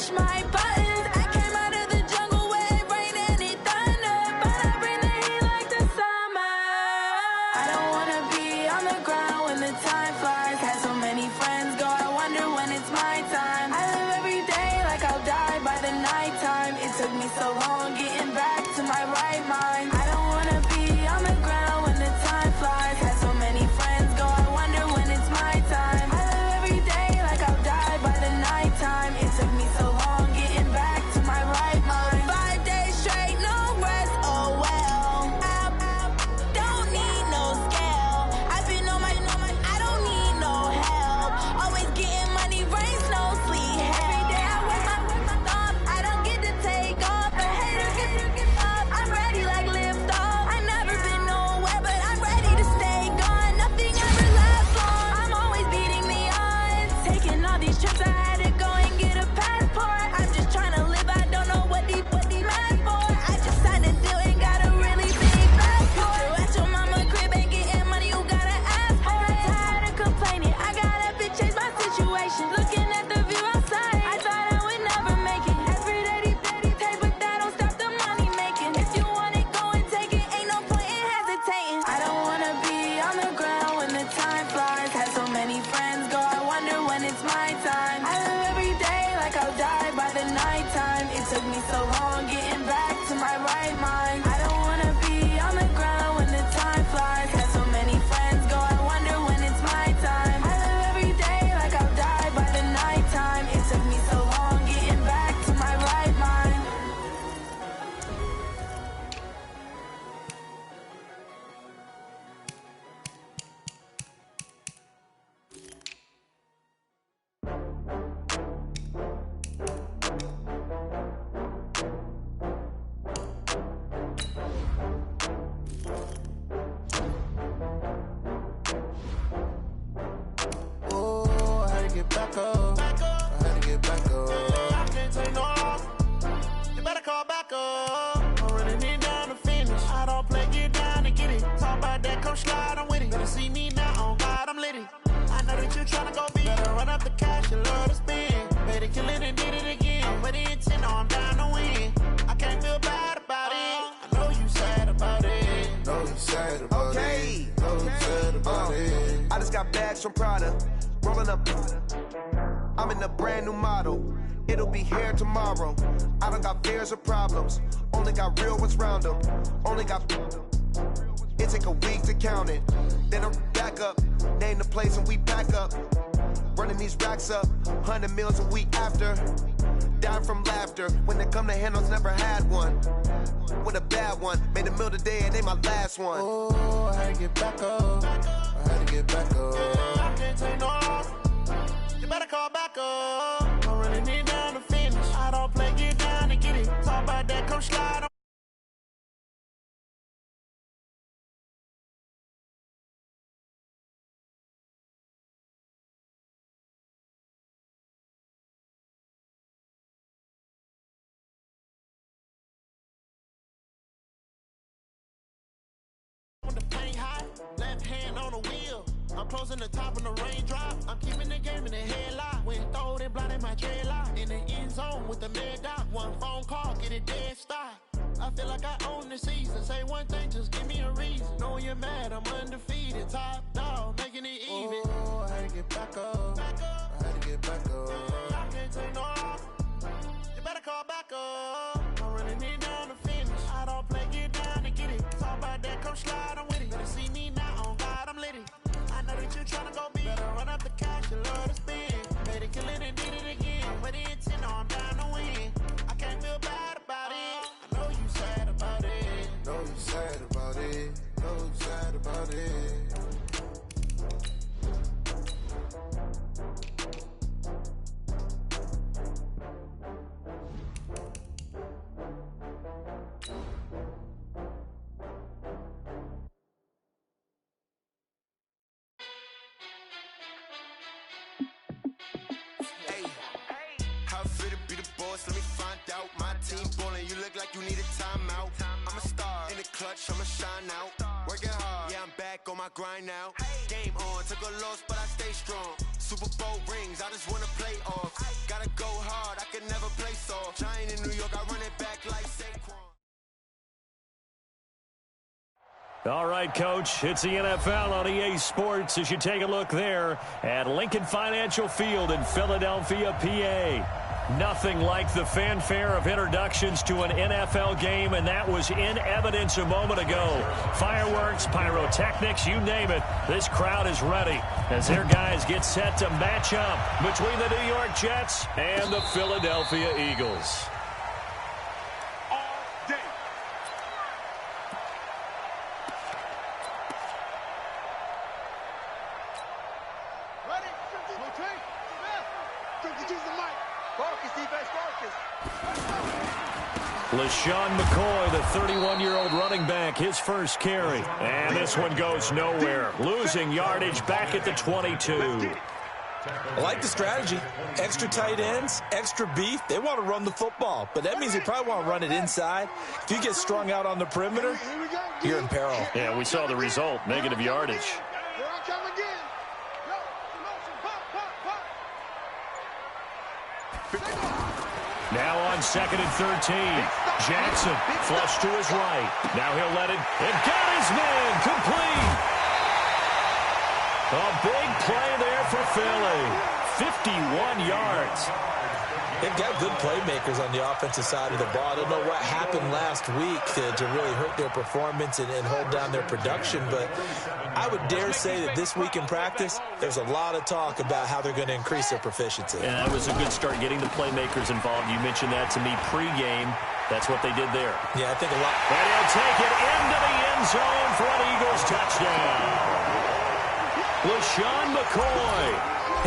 push my buttons. I came out of the jungle where it rained and it thundered, but I bring the heat like the summer. I don't wanna be on the ground when the time flies. Had so many friends go, I wonder when it's my time. I live every day like I'll die by the nighttime. It took me so long getting back to my right mind. I don't wanna be on the ground when the time flies. Had so many friends go, I wonder when it's my time. I live every day like I'll die by the nighttime. It took me so long getting back to my right mind. 5 days straight, no rest, oh well. Don't need no scale. I've been on my, I don't need no help. Always getting money, rains, no sleep. Every day I work my thumb. I don't get to take off. The haters get up. I'm ready like lift off. I never been nowhere, but I'm ready to stay gone. Nothing ever lasts long. I'm always beating the odds. Taking all these trips, I had to go and get a passport. I'm just trying to live, I don't know what they mad for. I just signed a deal and got a really big passport. You at your mama crib and getting money, you gotta ask for it. I'm tired of complaining, I gotta change my situation. Looking at the view outside, I thought I would never make it. Every day they pay, but that don't stop the money making. If you want it, go and take it, ain't no point in hesitating. I don't wanna be on the ground when the time flies. Had so many friends go, I wonder when it's my time. I live every day like I'll die by the nighttime. It took me so long getting back to my right mind. I don't wanna be on the ground when the time flies. Had so many friends go, I wonder when it's my time. I live every day like I'll die by the nighttime. It took me so long getting back to my right mind. Oh, I had to get back up. I had to get back up. I can't take no loss. You better call back up. I'm running it down to finish. I don't play, get down and get it. Talk about that, come slide, I'm with it. Better see me now, on God, I'm lit it. I know that you tryna go big. Better run up the cash, you love to spend. Better kill it and did it again. But the intent, no, I'm down to win. I can't feel bad about it. I know you sad about it. Know you sad about it. Know you sad about it. I just got bags from Prada, rolling up. I'm in a brand new model. It'll be here tomorrow. I don't got fears or problems. Only got real ones round them. Only got. It take a week to count it. Then I'm back up. Name the place and we pack up. Running these racks up. 100 meals a week after. Dying from laughter. When it come to handles, never had one. With a bad one. Made a meal today and they my last one. Oh, I had to get back up. I had to get back up. I can't take no loss. You better call back up. I'm running it down to finish. I don't play, get down and get it. Talk about that, come slide on. The paint hot, left hand on the wheel. I'm closing the top on the raindrop. I'm keeping the game in the headlock. When throwed and blinded my dreadlock. In the end zone with the mad dot. One phone call, get it dead stop. I feel like I own the season. Say one thing, just give me a reason. Knowing you're mad, I'm undefeated. Top dog, making it even. Oh, I had to get back up. I had to get back up. I can't take no loss. You better call back up. I'm running it down to finish. I don't play, get down and get it. Talk about that, come slide, I'm with it. Better see me now, on God, I'm lit it. I know that you tryna go big. Better run up the cash, you love to spend. Made it, kill it, and did it again. But the intent, no, I'm down to win. I can't feel bad about it. I know you sad about it. Know you sad about it. Know you sad about it. Let me find out. My team ballin', you look like you need a timeout. I'm a star in the clutch, I'ma shine out. Working hard, yeah, I'm back on my grind now. Game on, took a loss, but I stay strong. Super Bowl rings, I just wanna play off. Gotta go hard, I can never play All right, Coach, it's the NFL on EA Sports as you take a look there at Lincoln Financial Field in Philadelphia, PA. Nothing like the fanfare of introductions to an NFL game, and that was in evidence a moment ago. Fireworks, pyrotechnics, you name it. This crowd is ready as their guys get set to match up between the New York Jets and the Philadelphia Eagles. LaShawn McCoy, the 31-year-old running back, his first carry. And this one goes nowhere. Losing yardage back at the 22. I like the strategy. Extra tight ends, extra beef. They want to run the football, but that means they probably want to run it inside. If you get strung out on the perimeter, you're in peril. Yeah, we saw the result, negative yardage. Now on 2nd and 13. Jackson flush to his right. Now he'll let it. And got his man complete. A big play there for Philly. 51 yards. They've got good playmakers on the offensive side of the ball. I don't know what happened last week to really hurt their performance and hold down their production, but I would dare say that this week in practice, there's a lot of talk about how they're going to increase their proficiency. And that was a good start getting the playmakers involved. You mentioned that to me pregame. That's what they did there. Yeah, I think a lot. And he'll take it into the end zone for an Eagles touchdown. LaShawn McCoy,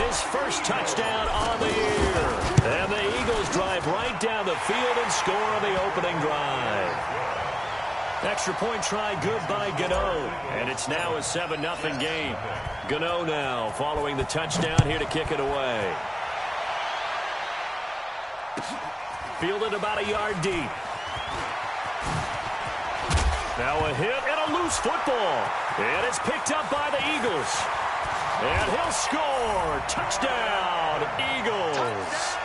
his first touchdown on the year. And the Eagles drive right down the field and score on the opening drive. Extra point try good by Gano. And it's now a 7-0 game. Gano now following the touchdown here to kick it away. Fielded about a yard deep. Now a hit and a loose football. And it's picked up by the Eagles. And he'll score. Touchdown, Eagles.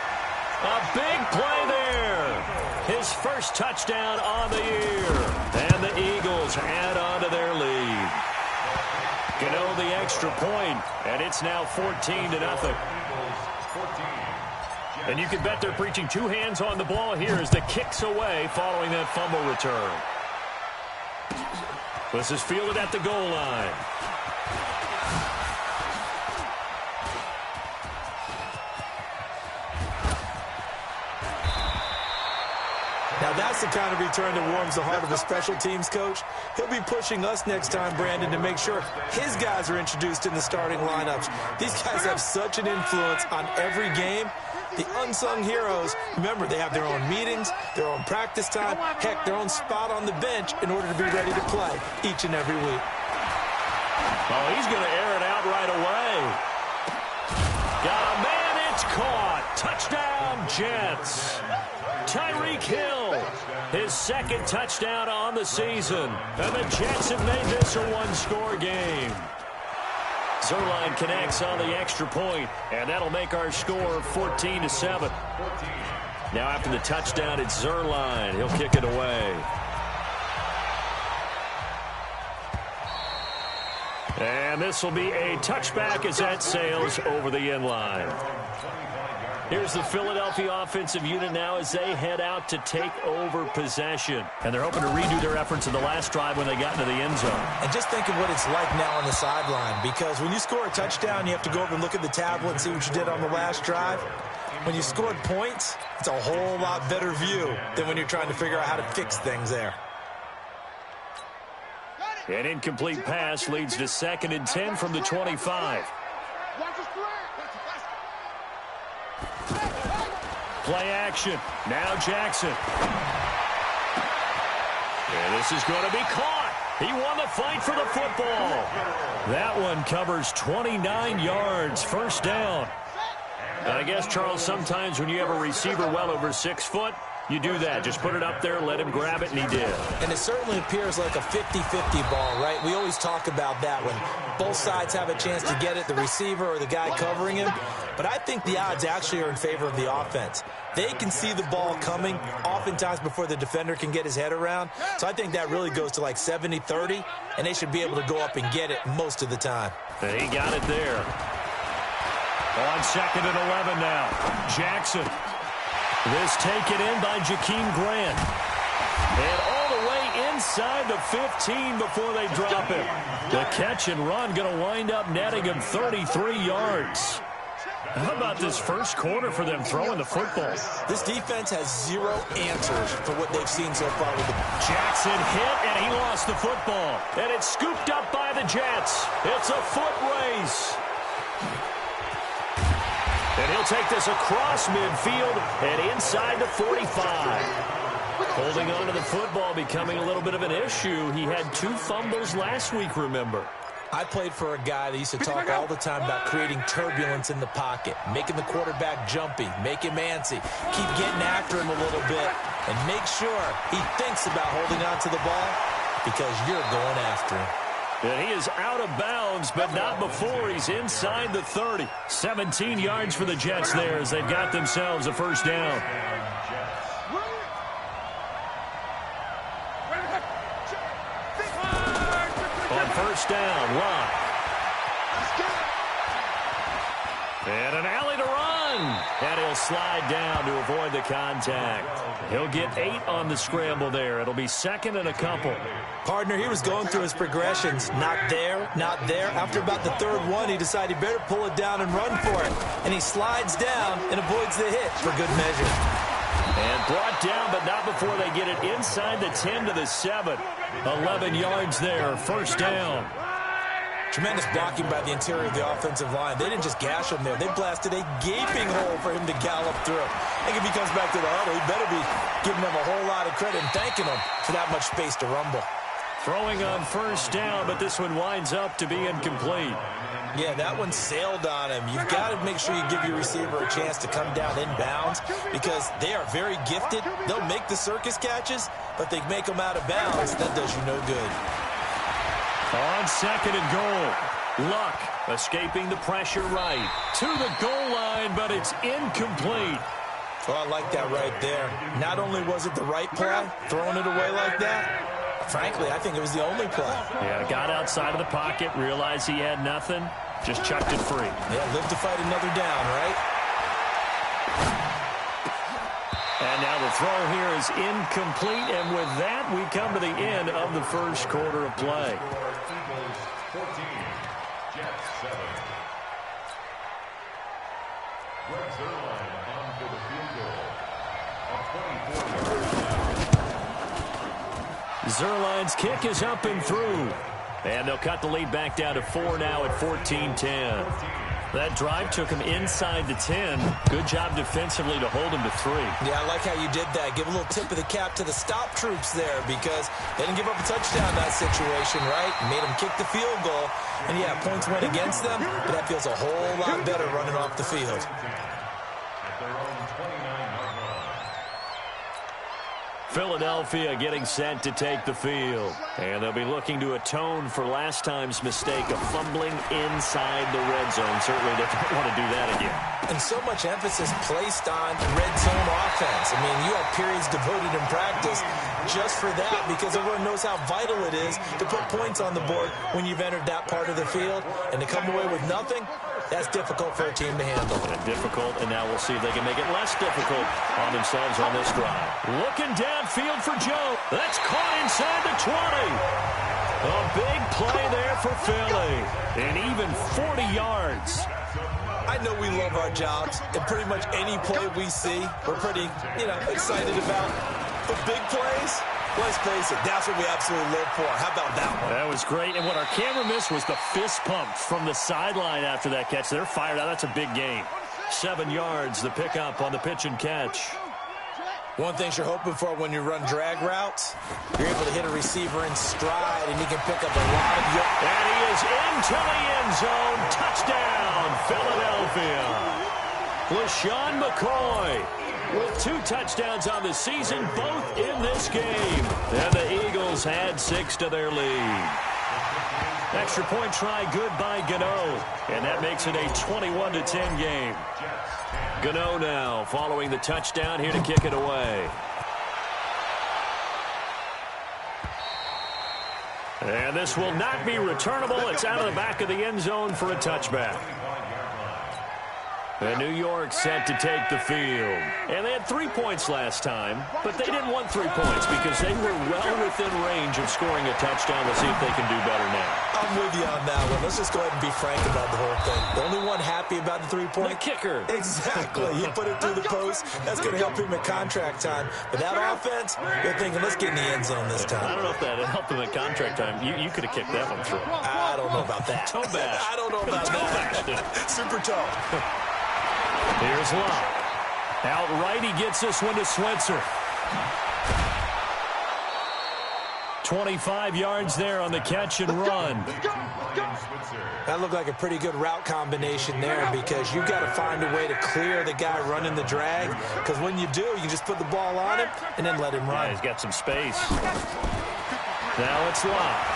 A big play there. His first touchdown on the year. And the Eagles add on to their lead. Gano the extra point, and it's now 14-0. And you can bet they're preaching two hands on the ball here as the kick's away following that fumble return. This is fielded at the goal line. Now that's the kind of return that warms the heart of a special teams coach. He'll be pushing us next time, Brandon, to make sure his guys are introduced in the starting lineups. These guys have such an influence on every game. The unsung heroes, remember, they have their own meetings, their own practice time, heck, their own spot on the bench in order to be ready to play each and every week. Oh, he's going to air it out right away. Got a man, it's caught. Touchdown, Jets. Tyreek Hill, his second touchdown on the season. And the Jets have made this a one-score game. Zerline connects on the extra point, and that'll make our score 14-7. Now after the touchdown, it's Zerline. He'll kick it away. And this will be a touchback as that sails over the end line. Here's the Philadelphia offensive unit now as they head out to take over possession. And they're hoping to redo their efforts in the last drive when they got into the end zone. And just think of what it's like now on the sideline, because when you score a touchdown, you have to go over and look at the tablet and see what you did on the last drive. When you scored points, it's a whole lot better view than when you're trying to figure out how to fix things there. An incomplete pass leads to 2nd and 10 from the 25. Play action. Now Jackson. And this is going to be caught. He won the fight for the football. That one covers 29 yards. First down. And I guess, Charles, sometimes when you have a receiver well over 6 foot, You do that. Just put it up there, let him grab it, and he did. And it certainly appears like a 50-50 ball, right? We always talk about that when both sides have a chance to get it, the receiver or the guy covering him. But I think the odds actually are in favor of the offense. They can see the ball coming oftentimes before the defender can get his head around. So I think that really goes to like 70-30, and they should be able to go up and get it most of the time. And he got it there. On 2nd and 11 now. Jackson. This taken in by Jakeem Grant. And all the way inside the 15 before they drop him. The catch and run going to wind up netting him 33 yards. How about this first quarter for them throwing the football? This defense has zero answers for what they've seen so far with the Jackson hit, and he lost the football. And it's scooped up by the Jets. It's a foot race. And he'll take this across midfield and inside the 45. Holding on to the football becoming a little bit of an issue. He had 2 fumbles last week, remember. I played for a guy that used to talk all the time about creating turbulence in the pocket, making the quarterback jumpy, make him antsy, keep getting after him a little bit, and make sure he thinks about holding on to the ball because you're going after him. And he is out of bounds, but not before he's inside the 30. 17 yards for the Jets there as they've got themselves a first down. On first down, Locke. And an alley to run. And he'll slide down to avoid the contact. He'll get 8 on the scramble there. It'll be 2nd and a couple. Partner, he was going through his progressions. Not there, not there. After about the 3rd one, he decided he better pull it down and run for it. And he slides down and avoids the hit for good measure. And brought down, but not before they get it inside the 10 to the 7. 11 yards there, first down. Tremendous blocking by the interior of the offensive line. They didn't just gash him there. They blasted a gaping hole for him to gallop through. I think if he comes back to the huddle, he better be giving them a whole lot of credit and thanking them for that much space to rumble. Throwing on first down, but this one winds up to be incomplete. Yeah, that one sailed on him. You've got to make sure you give your receiver a chance to come down inbounds because they are very gifted. They'll make the circus catches, but they make them out of bounds. That does you no good. On 2nd and goal, Luck escaping the pressure right to the goal line, but it's incomplete. Oh, I like that right there. Not only was it the right play, throwing it away like that, frankly, I think it was the only play. Yeah, got outside of the pocket, realized he had nothing, just chucked it free. Yeah, live to fight another down, right? And now the throw here is incomplete, and with that, we come to the end of the first quarter of play. Zerline's kick is up and through. And they'll cut the lead back down to 4 now at 14-10. That drive took him inside the 10. Good job defensively to hold him to 3. Yeah, I like how you did that. Give a little tip of the cap to the stop troops there because they didn't give up a touchdown in that situation, right? Made them kick the field goal. And, yeah, points went against them, but that feels a whole lot better running off the field. Philadelphia getting set to take the field. And they'll be looking to atone for last time's mistake of fumbling inside the red zone. Certainly they don't want to do that again. And so much emphasis placed on red zone offense. I mean, you have periods devoted in practice just for that because everyone knows how vital it is to put points on the board when you've entered that part of the field. And to come away with nothing, that's difficult for a team to handle. And difficult, and now we'll see if they can make it less difficult on themselves on this drive. Looking downfield for Joe. That's caught inside the 20. A big play there for Philly. And even 40 yards. I know we love our jobs, and pretty much any play we see, we're pretty, excited about. But big plays, let's face it, that's what we absolutely live for. How about that one? That was great, and what our camera missed was the fist pump from the sideline after that catch. They're fired out. That's a big gain. 7 yards, the pickup on the pitch and catch. One thing you're hoping for when you run drag routes, you're able to hit a receiver in stride, and he can pick up a lot of yards. And he is into the end zone. Touchdown, Philadelphia. LaShawn McCoy with 2 touchdowns on the season, both in this game. And the Eagles add 6 to their lead. Extra point try good by Gano. And that makes it a 21-10 game. Gano now following the touchdown here to kick it away. And this will not be returnable. It's out of the back of the end zone for a touchback. And New York set to take the field. And they had 3 points last time, but they didn't want 3 points because they were well within range of scoring a touchdown. Let's see if they can do better now. I'm with you on that one. Let's just go ahead and be frank about the whole thing. The only one happy about the 3-point? The kicker. Exactly. He put it through the post. That's going to help him at contract time. But that offense, they're thinking, let's get in the end zone this time. I don't know if that helped him at contract time. You could have kicked that one through. I don't know about that. Toe bash. I don't know about that. Super toe. Here's Locke. Outright, he gets this one to Switzer. 25 yards there on the catch and run. That looked like a pretty good route combination there because you've got to find a way to clear the guy running the drag, because when you do, you just put the ball on him and then let him run. Yeah, he's got some space. Now it's Locke.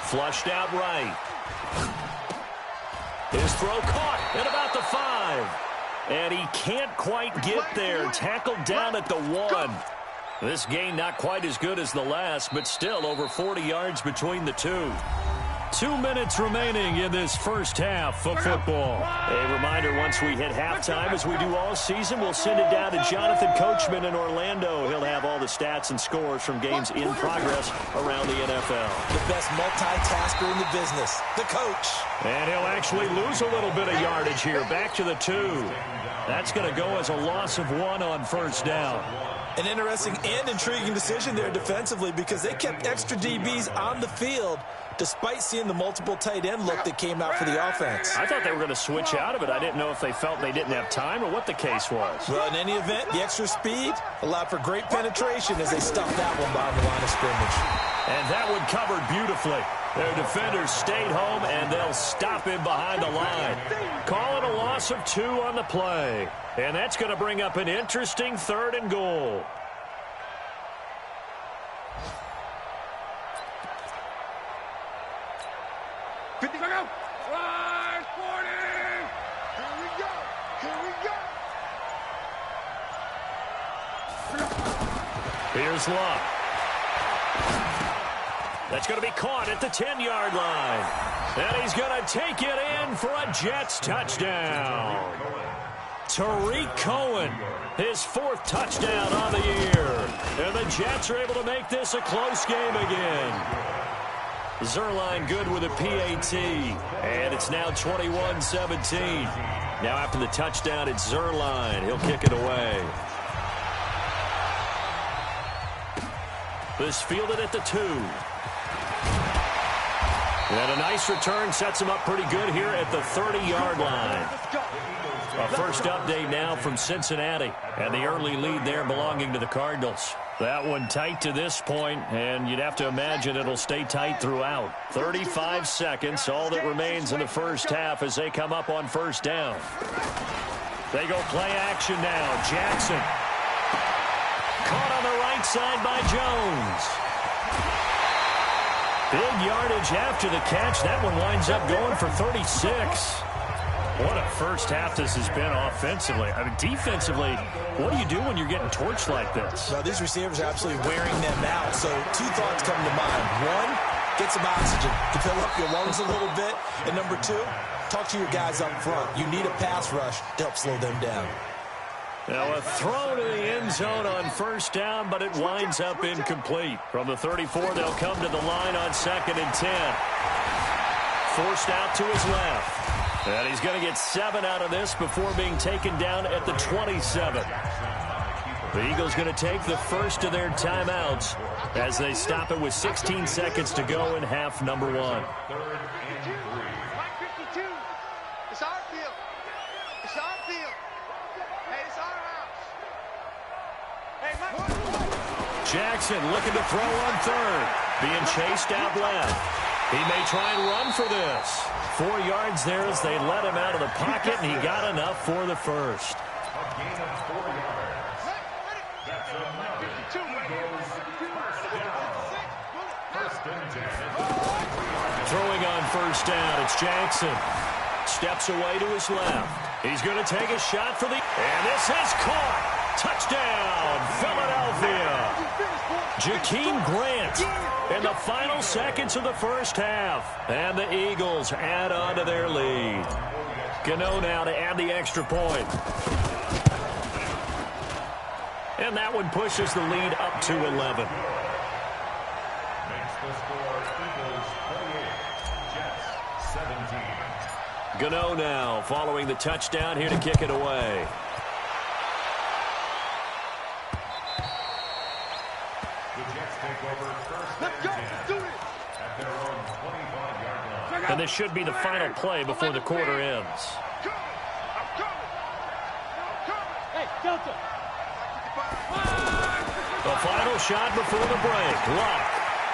Flushed out right. His throw caught at about the 5. And he can't quite get there. Tackled down at the 1. This gain not quite as good as the last, but still over 40 yards between the 2. 2 minutes remaining in this first half of football. A reminder, once we hit halftime, as we do all season, we'll send it down to Jonathan Coachman in Orlando. He'll have all the stats and scores from games in progress around the NFL. The best multitasker in the business, the coach. And he'll actually lose a little bit of yardage here, back to the 2. That's going to go as a loss of 1 on first down. An interesting and intriguing decision there defensively because they kept extra DBs on the field despite seeing the multiple tight end look that came out for the offense. I thought they were going to switch out of it. I didn't know if they felt they didn't have time or what the case was. Well, in any event, the extra speed allowed for great penetration as they stuffed that one behind the line of scrimmage. And that one covered beautifully. Their defenders stayed home, and they'll stop him behind the line. Call it a loss of 2 on the play. And that's going to bring up an interesting 3rd and goal. Here's Locke. That's going to be caught at the 10-yard line. And he's going to take it in for a Jets touchdown. Tariq Cohen, his 4th touchdown on the year. And the Jets are able to make this a close game again. Zerline good with a PAT. And it's now 21-17. Now after the touchdown, it's Zerline. He'll kick it away. This fielded at the 2. And a nice return sets him up pretty good here at the 30-yard line. A first update now from Cincinnati. And the early lead there belonging to the Cardinals. That one tight to this point, and you'd have to imagine it'll stay tight throughout. 35 seconds, all that remains in the first half as they come up on first down. They go play action now. Jackson. Caught on the right side by Jones. Big yardage after the catch. That one winds up going for 36. What a first half this has been offensively. I mean, defensively, what do you do when you're getting torched like this? Well, these receivers are absolutely wearing them out. So 2 thoughts come to mind. 1, get some oxygen to fill up your lungs a little bit. And number 2, talk to your guys up front. You need a pass rush to help slow them down. Now a throw to the end zone on first down, but it winds up incomplete. From the 34, they'll come to the line on 2nd and 10. Forced out to his left. And he's going to get 7 out of this before being taken down at the 27. The Eagles going to take the first of their timeouts as they stop it with 16 seconds to go in half number 1. 152. It's our field. It's our field. Hey, it's our house. Hey, Jackson looking to throw on 3rd. Being chased out left. He may try and run for this. 4 yards there as they let him out of the pocket, and he got enough for the first. gain of 4 yards. That's another Eagles first down. First and 10. Throwing on first down, it's Jackson. Steps away to his left. He's going to take a shot for the... And this is caught. Touchdown, Philadelphia. Jakeem Grant in the final seconds of the first half. And the Eagles add on to their lead. Gano now to add the extra point. And that one pushes the lead up to 11. Makes the score Eagles 48, Jets 17. Gano now following the touchdown here to kick it away. And this should be the final play before the quarter ends. The final shot before the break. Luck.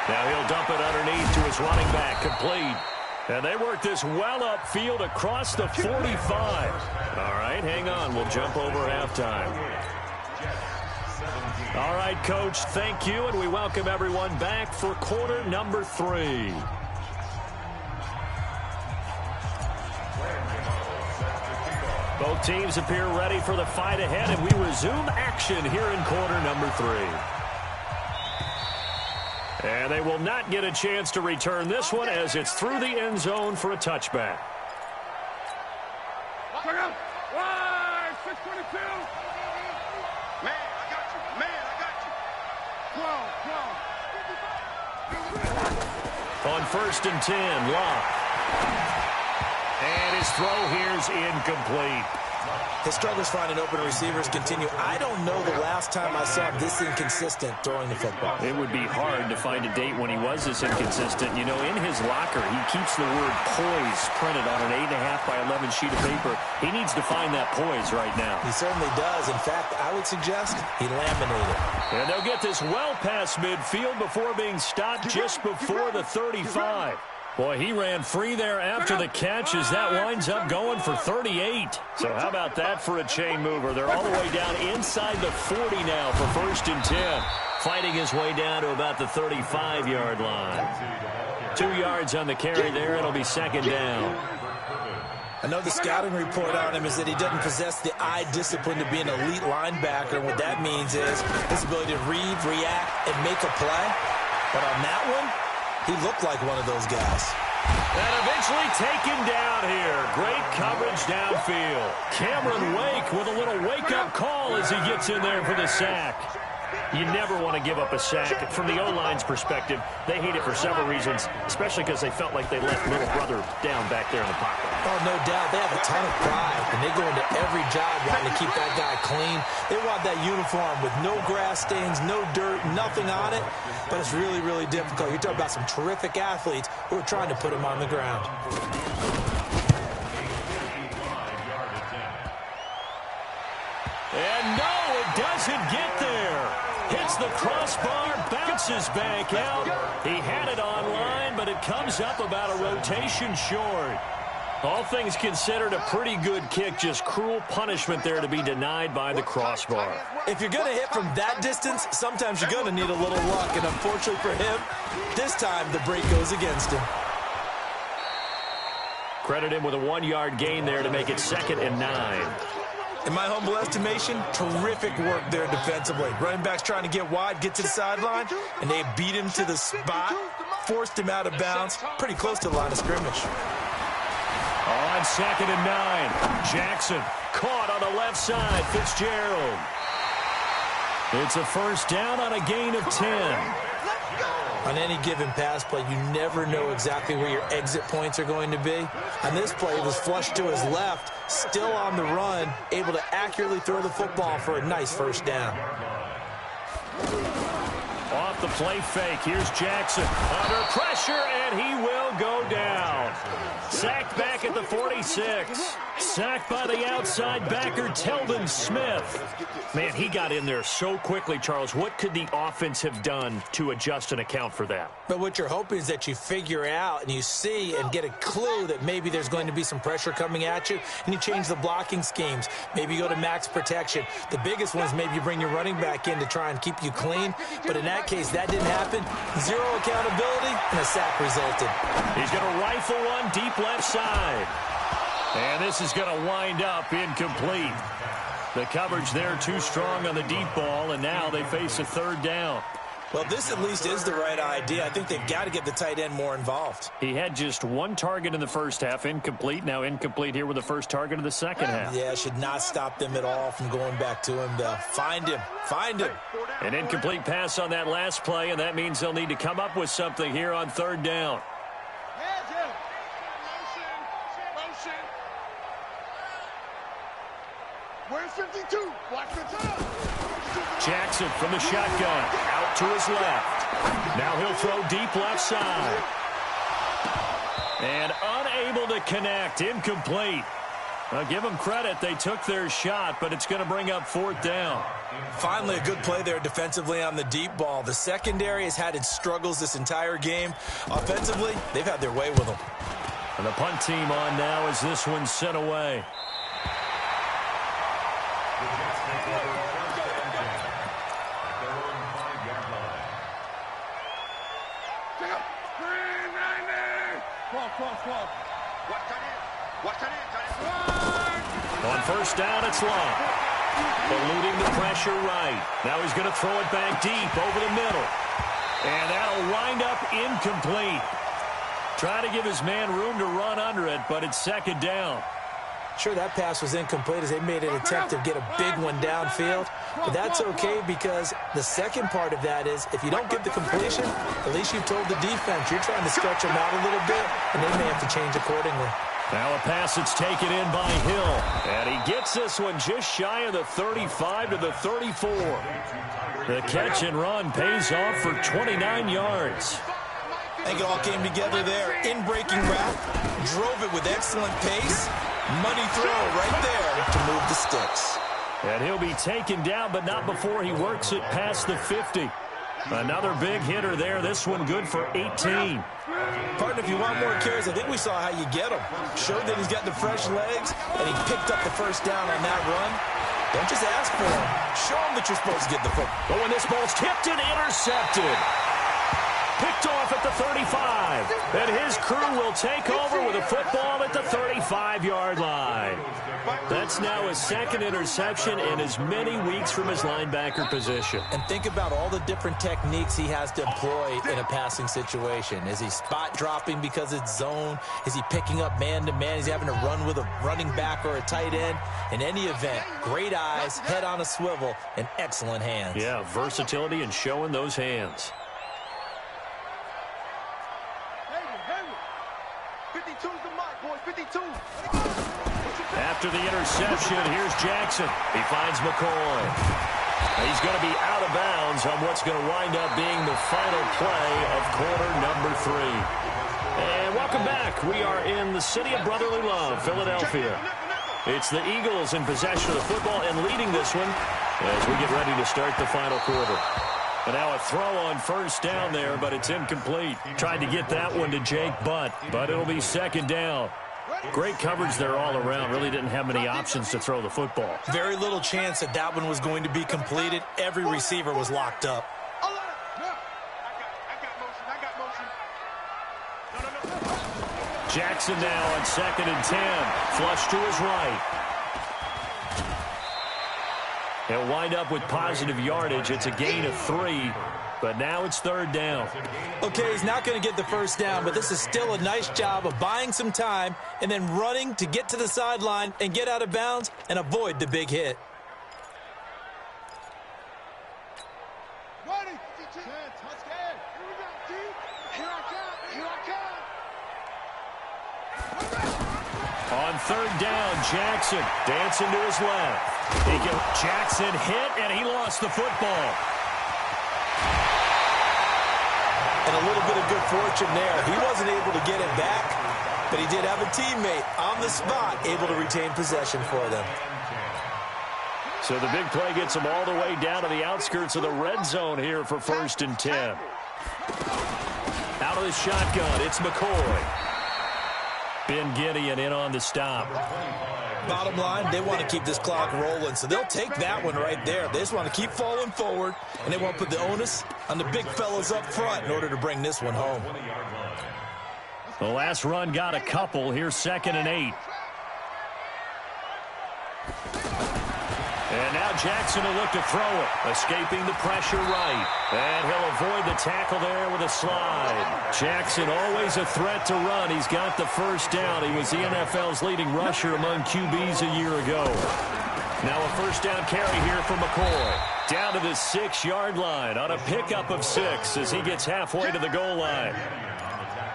Now he'll dump it underneath to his running back. Complete. And they work this well upfield across the 45. All right, hang on. We'll jump over halftime. All right, Coach, thank you, and we welcome everyone back for quarter number 3. Both teams appear ready for the fight ahead, and we resume action here in quarter number 3. And they will not get a chance to return this one as it's through the end zone for a touchback. Wide, 622. Man, I got you. Man, I got you. On first and 10, Locke. And his throw here's incomplete. His struggles finding open receivers continue. I don't know the last time I saw him this inconsistent throwing the football. It would be hard to find a date when he was this inconsistent. You know, in his locker, he keeps the word poise printed on an 8.5 by 11 sheet of paper. He needs to find that poise right now. He certainly does. In fact, I would suggest he laminated. And they'll get this well past midfield before being stopped just before the 35. Boy, he ran free there after the catch as that winds up going for 38. So how about that for a chain mover? They're all the way down inside the 40 now for first and 10. Fighting his way down to about the 35-yard line. 2 yards on the carry there. It'll be second down. I know the scouting report on him is that he doesn't possess the eye discipline to be an elite linebacker. And what that means is his ability to read, react, and make a play. But on that one, he looked like one of those guys. And eventually taken down here. Great coverage downfield. Cameron Wake with a little wake-up call as he gets in there for the sack. You never want to give up a sack. From the O-line's perspective, they hate it for several reasons, especially because they felt like they left little brother down back there in the pocket. Oh, no doubt. They have a ton of pride, and they go into every job wanting to keep that guy clean. They want that uniform with no grass stains, no dirt, nothing on it. But it's really, really difficult. You're talking about some terrific athletes who are trying to put him on the ground. And no, it doesn't get there. Hits the crossbar, bounces back out. He had it online, but it comes up about a rotation short. All things considered, a pretty good kick, just cruel punishment there to be denied by the crossbar. If you're going to hit from that distance, sometimes you're going to need a little luck. And unfortunately for him, this time the break goes against him. Credit him with a 1-yard gain there to make it second and 9. In my humble estimation, terrific work there defensively. Running back's trying to get wide, get to the sideline, and they beat him to the spot, forced him out of bounds, pretty close to the line of scrimmage. On second and 9, Jackson caught on the left side, Fitzgerald. It's a first down on a gain of 10. On any given pass play, you never know exactly where your exit points are going to be. On this play, it was flushed to his left, still on the run, able to accurately throw the football for a nice first down. Off the play fake, here's Jackson under pressure, and he will go down. sacked back at the 46. Sacked by the outside backer, Telvin Smith. Man, he got in there so quickly, Charles. What could the offense have done to adjust and account for that? But what you're hoping is that you figure out and you see and get a clue that maybe there's going to be some pressure coming at you, and you change the blocking schemes. Maybe you go to max protection. The biggest one is maybe you bring your running back in to try and keep you clean. But in that case, that didn't happen. Zero accountability, and a sack resulted. He's going to rifle one deep left side. And this is going to wind up incomplete. The coverage there too strong on the deep ball, and now they face a third down. Well, this at least is the right idea. I think they've got to get the tight end more involved. He had just one target in the first half, incomplete. Now incomplete here with the first target of the second half. Yeah, should not stop them at all from going back to him. Find him. Find him. An incomplete pass on that last play, and that means they'll need to come up with something here on third down. Where's 52? Watch the time. Jackson from the shotgun, out to his left. Now he'll throw deep left side. And unable to connect, incomplete. I'll give them credit, they took their shot, but it's going to bring up fourth down. Finally, a good play there defensively on the deep ball. The secondary has had its struggles this entire game. Offensively, they've had their way with them. And the punt team on now as this one's sent away. On first down, it's long. Eluding the pressure right. Now he's going to throw it back deep over the middle. And that'll wind up incomplete. Trying to give his man room to run under it, but it's second down. Sure, that pass was incomplete as they made an attempt to get a big one downfield. But that's okay because the second part of that is if you don't get the completion, at least you've told the defense you're trying to stretch them out a little bit, and they may have to change accordingly. Now a pass that's taken in by Hill. And he gets this one just shy of the 35 to the 34. The catch and run pays off for 29 yards. I think it all came together there. In-breaking route, drove it with excellent pace. Money throw right there to move the sticks. And he'll be taken down, but not before he works it past the 50. Another big hitter there. This one good for 18. Partner, if you want more carries, I think we saw how you get him. Showed that he's got the fresh legs, and he picked up the first down on that run. Don't just ask for him. Show him that you're supposed to get the football. But when this ball's tipped and intercepted. Picked off at the 35. And his crew will take over with a football at the 35-yard line. That's now his second interception in as many weeks from his linebacker position. And think about all the different techniques he has to employ in a passing situation. Is he spot dropping because it's zone? Is he picking up man-to-man? Is he having to run with a running back or a tight end? In any event, great eyes, head on a swivel, and excellent hands. Yeah, versatility and showing those hands. 52's the mark, boys. 52. After the interception, here's Jackson. He finds McCoy. He's going to be out of bounds on what's going to wind up being the final play of quarter number 3. And welcome back. We are in the city of brotherly love, Philadelphia. It's the Eagles in possession of the football and leading this one as we get ready to start the final quarter. And now a throw on first down there, but it's incomplete. Tried to get that one to Jake Butt, but it'll be second down. Great coverage there all around. Really didn't have many options to throw the football. Very little chance that that one was going to be completed. Every receiver was locked up. Jackson now on 2nd and 10. Flush to his right. He'll wind up with positive yardage. It's a gain of 3, but now it's third down. Okay, he's not going to get the first down, but this is still a nice job of buying some time and then running to get to the sideline and get out of bounds and avoid the big hit. On third down, Jackson dancing to his left. Jackson hit, and he lost the football. And a little bit of good fortune there. He wasn't able to get it back, but he did have a teammate on the spot able to retain possession for them. So the big play gets them all the way down to the outskirts of the red zone here for 1st and 10. Out of the shotgun, it's McCoy. Ben Gideon in on the stop. Bottom line, they want to keep this clock rolling, so they'll take that one right there. They just want to keep falling forward, and they want to put the onus on the big fellas up front in order to bring this one home. The last run got a couple. Here's 2nd and 8. And now Jackson will look to throw it, escaping the pressure right. And he'll avoid the tackle there with a slide. Jackson always a threat to run. He's got the first down. He was the NFL's leading rusher among QBs a year ago. Now a first down carry here for McCoy. Down to the 6-yard line on a pickup of 6 as he gets halfway to the goal line.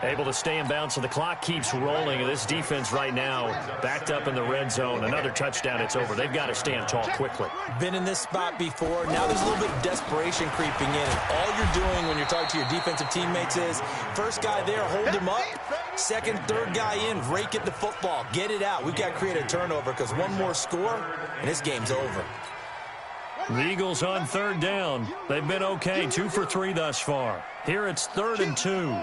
Able to stay in bounds, so the clock keeps rolling. And this defense right now backed up in the red zone. Another touchdown, it's over. They've got to stand tall quickly. Been in this spot before. Now there's a little bit of desperation creeping in. And all you're doing when you're talking to your defensive teammates is, first guy there, hold him up. Second, third guy in, rake at the football. Get it out. We've got to create a turnover because one more score, and this game's over. The Eagles on 3rd down. They've been okay, 2 for 3 thus far. Here it's 3rd and 2.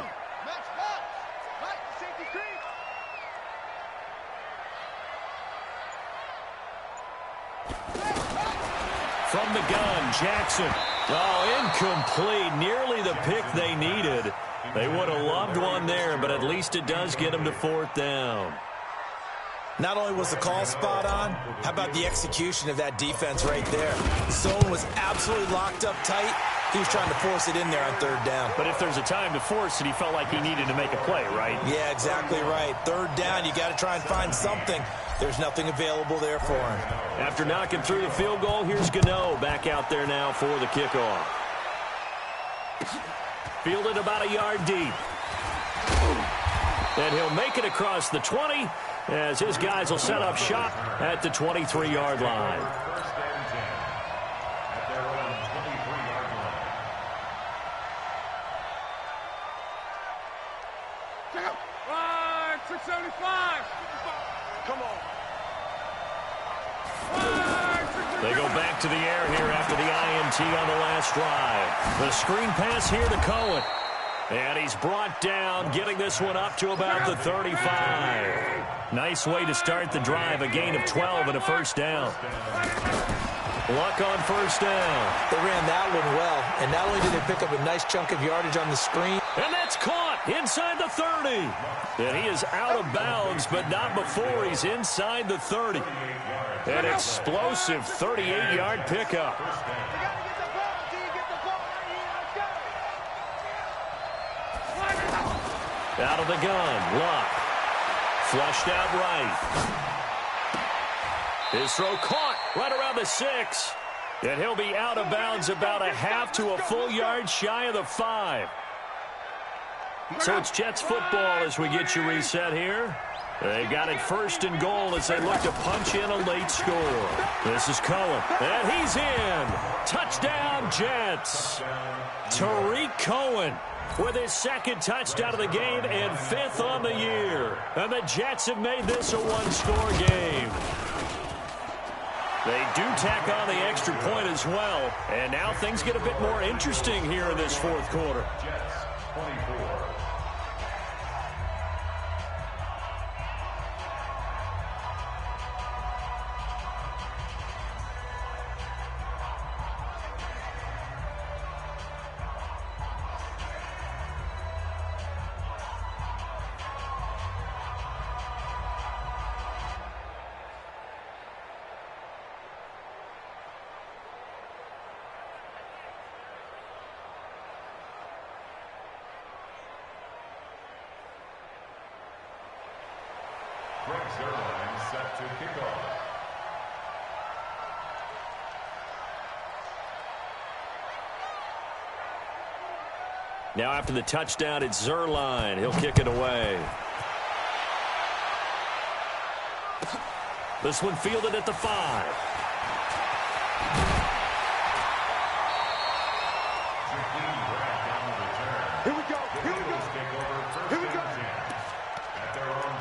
From the gun, Jackson. Oh, incomplete. Nearly the pick they needed. They would have loved one there, but at least it does get them to 4th down. Not only was the call spot on, how about the execution of that defense right there? Zone was absolutely locked up tight. He was trying to force it in there on 3rd down. But if there's a time to force it, he felt like he needed to make a play, right? Yeah, exactly right. 3rd down, you got to try and find something. There's nothing available there for him. After knocking through the field goal, here's Gano back out there now for the kickoff. Fielded about a yard deep. And he'll make it across the 20 as his guys will set up shop at the 23-yard line. They go back to the air here after the INT on the last drive. The screen pass here to Cohen. And he's brought down, getting this one up to about the 35. Nice way to start the drive, a gain of 12 and a first down. Luck on first down. They ran that one well, and not only did they pick up a nice chunk of yardage on the screen. And that's caught inside the 30. And he is out of bounds, but not before he's inside the 30. An explosive 38-yard pickup. Out of the gun, Luck. Flushed out right. His throw caught right around the 6. And he'll be out of bounds about a half to a full yard shy of the 5. So it's Jets football as we get you reset here. They got it 1st and goal as they look to punch in a late score. This is Cohen, and he's in. Touchdown, Jets. Tariq Cohen with his 2nd touchdown of the game and 5th on the year. And the Jets have made this a one-score game. They do tack on the extra point as well. And now things get a bit more interesting here in this 4th quarter. Jets 24. Set to kick off. Now after the touchdown, it's Zerline. He'll kick it away. This one fielded at the 5. Here we go. Here we go. Here we go. At their own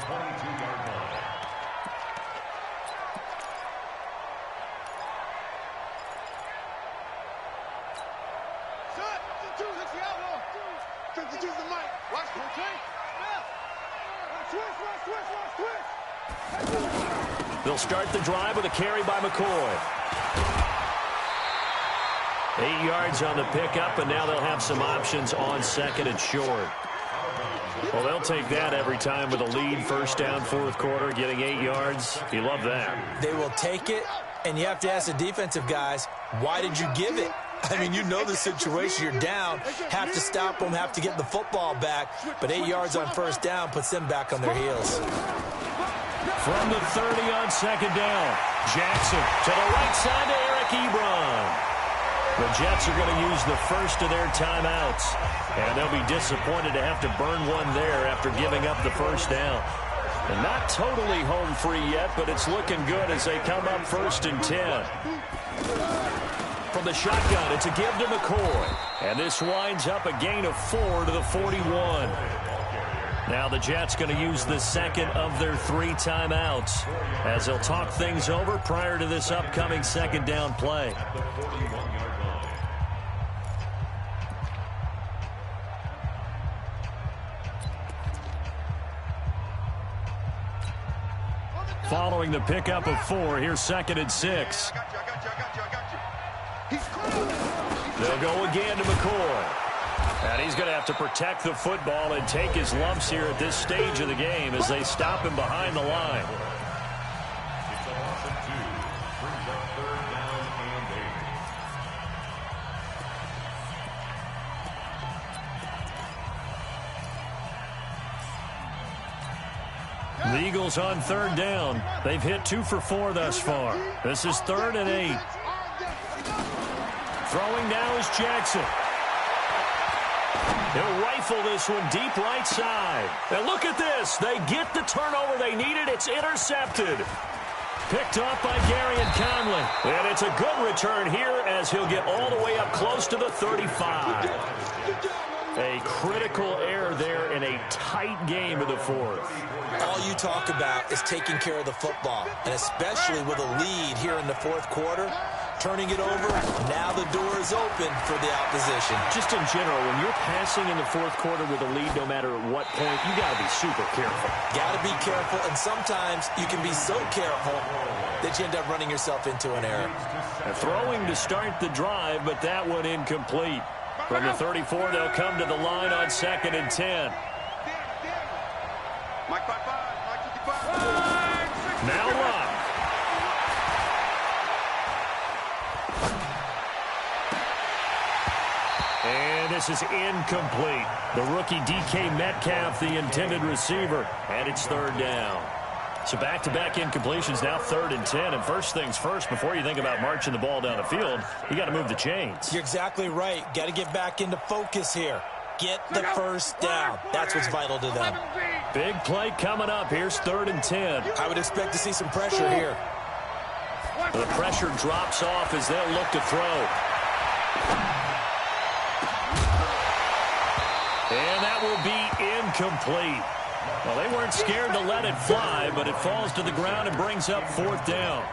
defense is using the mic. Watch the change. Switch. They'll start the drive with a carry by McCoy. 8 yards on the pickup, and now they'll have some options on second and short. Well, they'll take that every time with a lead, first down, fourth quarter, getting 8 yards. You love that. They will take it, and you have to ask the defensive guys, why did you give it? I mean, you know the situation. You're down, have to stop them, have to get the football back. But 8 yards on first down puts them back on their heels. From the 30 on second down, Jackson to the right side to Eric Ebron. The Jets are going to use the first of their timeouts, and they'll be disappointed to have to burn one there after giving up the first down. And not totally home free yet, but it's looking good as they come up 1st and 10. From the shotgun, it's a give to McCoy. And this winds up a gain of 4 to the 41. Now the Jets going to use the second of their 3 timeouts as they'll talk things over prior to this upcoming second down play. Following the pickup of 4, here's 2nd and 6. They'll go again to McCoy. And he's going to have to protect the football and take his lumps here at this stage of the game as they stop him behind the line. It's a loss of 2. Brings up 3rd down and 8. The Eagles on 3rd down. They've hit 2 for 4 thus far. This is 3rd and 8. Throwing now is Jackson. He'll rifle this one deep right side. And look at this. They get the turnover they needed. It's intercepted. Picked off by Gary and Conley. And it's a good return here as he'll get all the way up close to the 35. A critical error there in a tight game of the 4th. All you talk about is taking care of the football, and especially with a lead here in the 4th quarter. Turning it over, now the door is open for the opposition. Just in general, when you're passing in the 4th quarter with a lead, no matter at what point, you got to be super careful. Got to be careful, and sometimes you can be so careful that you end up running yourself into an error. Throwing to start the drive, but that one incomplete. From the 34, they'll come to the line on 2nd and 10. Now Locke. And this is incomplete. The rookie DK Metcalf, the intended receiver, and it's 3rd down. So back-to-back incompletions, now 3rd and 10. And first things first, before you think about marching the ball down the field, you got to move the chains. You're exactly right. Got to get back into focus here. Get the first down. That's what's vital to them. Big play coming up. Here's 3rd and 10. I would expect to see some pressure here. The pressure drops off as they'll look to throw. And that will be incomplete. Well, they weren't scared to let it fly, but it falls to the ground and brings up 4th down.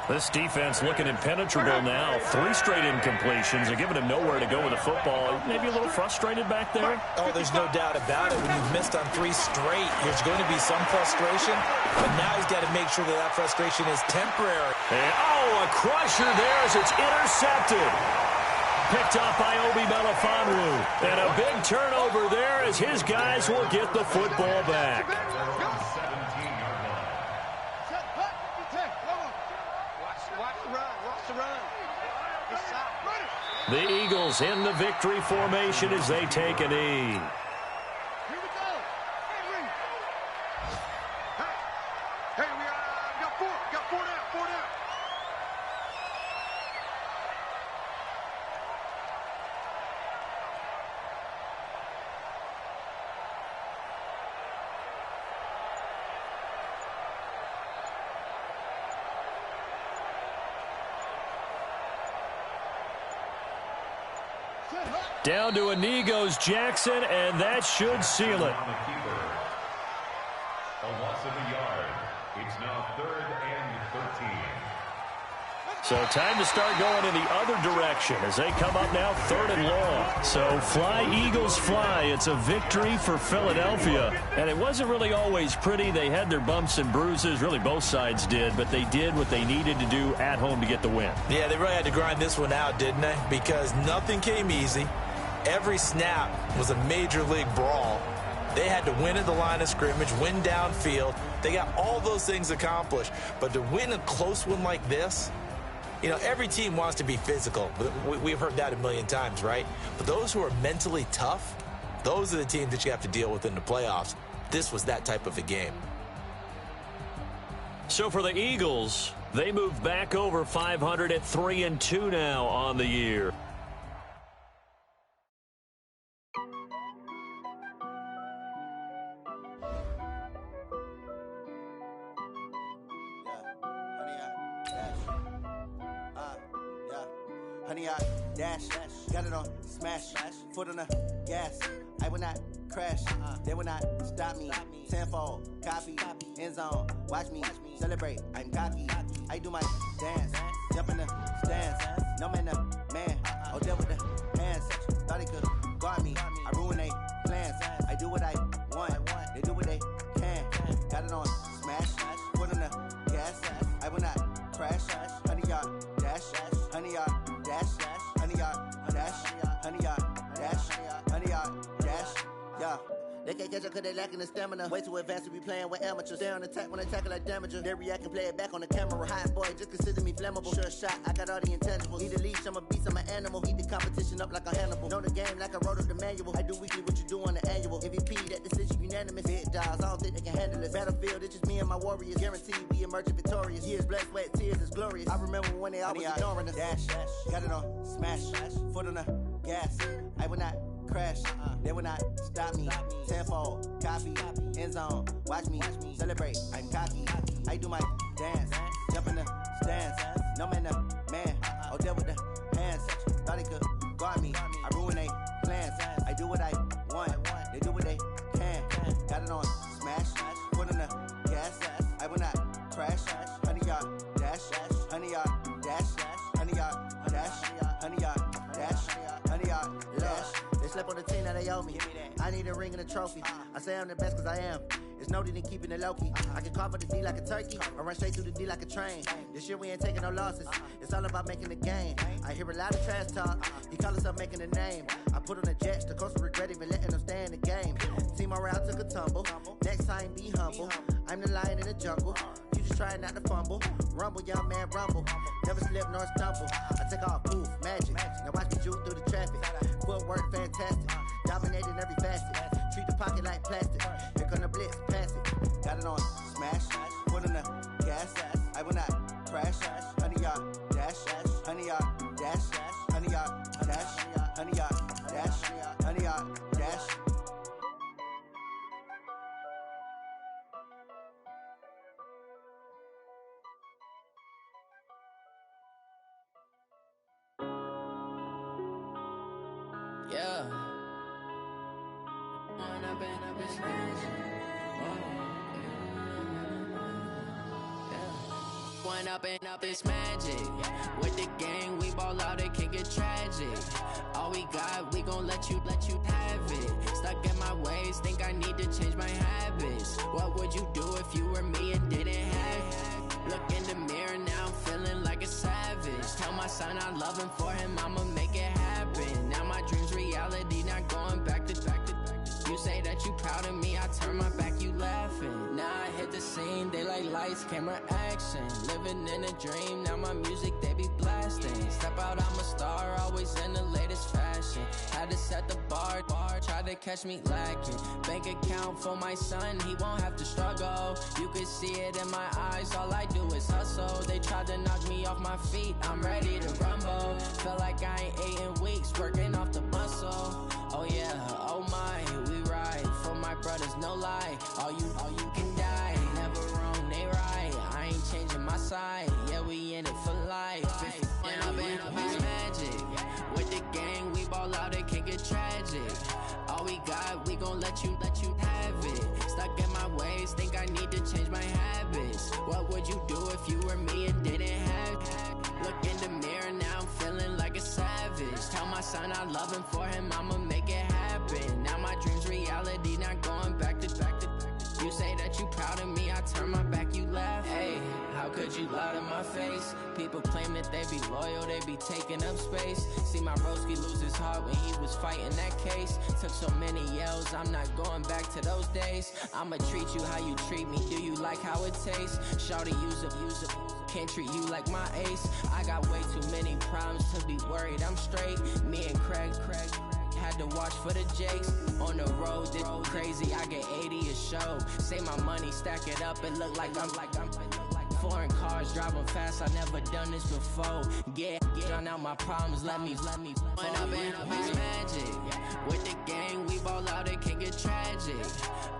This defense looking impenetrable now. 3 straight incompletions are giving him nowhere to go with the football. Maybe a little frustrated back there? Oh, there's no doubt about it. When you've missed on 3 straight, there's going to be some frustration. But now he's got to make sure that that frustration is temporary. And, a crusher there as it's intercepted. Picked up by Obi Melifonwu. And a big turnover there as his guys will get the football back. The Eagles in the victory formation as they take a knee. Hey, we got 4. Got 4 down. 4 down. Down to a knee goes Jackson, and that should seal it. A loss of a yard. It's now 3rd and 13. So time to start going in the other direction as they come up now 3rd and long. So fly, Eagles, fly. It's a victory for Philadelphia. And it wasn't really always pretty. They had their bumps and bruises. Really, both sides did. But they did what they needed to do at home to get the win. Yeah, they really had to grind this one out, didn't they? Because nothing came easy. Every snap was a major league brawl. They had to win at the line of scrimmage, win downfield. They got all those things accomplished. But to win a close one like this, you know, every team wants to be physical. We've heard that a million times, right? But those who are mentally tough, those are the teams that you have to deal with in the playoffs. This was that type of a game. So for the Eagles, they move back over 500 at 3-2 now on the year. Honey, I dash, got it on smash, foot on the gas. I will not crash, they will not stop me. Tenfold, copy, end zone, watch me celebrate. I'm cocky, I do my dance, jump in the stands. No man, the man, oh, deal with the hands. Thought he could guard me, I ruin they plans. I do what I want, they do what they can. Got it on smash, foot on the gas. I will not crash, honey, y'all dash, honey, y'all dash, honey, y'all dash, honey, y'all dash, honey, y'all dash, yeah. They can't catch up cause they lacking the stamina. Way too advanced to be playing with amateurs. Stay on attack when they tackle like damager. They react and play it back on the camera. Hot boy, just consider me flammable. Sure shot, I got all the intangibles. Need a leash, I'm a beast, I'm an animal. Heat the competition up like a Hannibal. Know the game like I wrote up the manual. I do weekly what you do on the annual. MVP, that decision unanimous. Big dials, I don't think they can handle it. Battlefield, it's just me and my warriors. Guaranteed we emerging victorious. Years, blood, sweat, tears, is glorious. I remember when they always ignoring us. Dash, got it on smash, foot on the gas. I will not crash, they will not stop me. Tenfold, copy, end zone, watch me celebrate. I'm cocky, I do my dance, jump in the stands. No man, the man, oh, deal with the hands. Thought he could guard me, I ruin they plans. I do what I want, they do what they can. Got it on smash, foot on the gas. I will not crash, honey, y'all dash, honey, y'all dash, honey, y'all dash, honey, y'all dash, honey, y'all dash. They slept on the team, now they owe me. I need a ring and a trophy. I say I'm the best cause I am. It's no need in keeping it low-key. I can carve up the D like a turkey, or run straight through the D like a train. This year we ain't taking no losses. It's all about making the game. I hear a lot of trash talk. He call himself making a name. I put on the Jets. The coach will regret even letting them stay in the game. Team morale took a tumble. Next time be humble. I'm the lion in the jungle. You just trying not to fumble. Rumble, young man, rumble. Never slip nor stumble. I take off, poof, magic. Now watch me juke through the traffic. Footwork fantastic. Dominating every facet. Treat the pocket like plastic. Here come the blitz, pass it. Got it on smash, foot on the gas. I will not crash. Honey, y'all dash, honey, y'all dash, honey, y'all dash, honey, y'all dash, honey, y'all dash. Yeah. One up and up, it's magic. With the gang, we ball out, it can get tragic. All we got, we gon' let you have it. Stuck in my ways, think I need to change my habits. What would you do if you were me and didn't have it? Look in the mirror, now I'm feeling like a savage. Tell my son I love him, for him I'ma make it happen. Now my dream's reality, not going back to. You say that you proud of me, I turn my back, you laughing. Now I hit the scene, they like lights, camera, action. Living in a dream, now my music, they be blasting. Step out, I'm a star, always in the latest fashion. Had to set the bar, try to catch me lacking. Bank account for my son, he won't have to struggle. You can see it in my eyes, all I do is hustle. They tried to knock me off my feet, I'm ready to rumble. Feel like I ain't ate in weeks, working off the muscle. Oh yeah, oh my, we ride for my brothers, no lie. All you can die, never wrong, they right. I ain't changing my side, yeah, we in it for life. And I've been up is magic. With the gang, we ball out, it can get tragic. All we got, we gon' let you have it. Stuck in my ways, think I need to change my habits. What would you do if you were me and didn't have it? Look son, I love him, for him, I'ma make it happen. Now my dream's reality, not going back to. You say that you proud of me, I turn my back, you laugh. Hey, how could you lie to my face? People claim that they be loyal, they be taking up space. See my broski lose his heart when he was fighting that case. Took so many yells, I'm not going back to those days. I'ma treat you how you treat me, do you like how it tastes? Shawty, use up, can't treat you like my ace. I got way too many problems to be worried, I'm straight. Me and Craig had to watch for the Jakes. On the road, this crazy, I get 80 a show. Say my money, stack it up, it look like I'm foreign cars, driving fast, I never done this before. Drown out my problems, let me When up and up is magic. With the gang, we ball out, it can get tragic.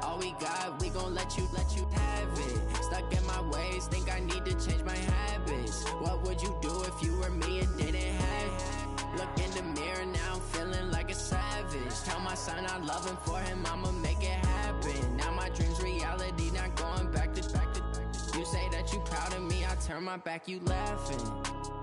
All we got, we gon' let you have it. Stuck in my ways, think I need to change my habits. What would you do if you were me and didn't have it? Look in the mirror, now I'm feeling like a savage. Tell my son I love him, for him, I'ma make it happen. Now my dream's reality, not going back to. You say that you proud of me, I turn my back, you laughing.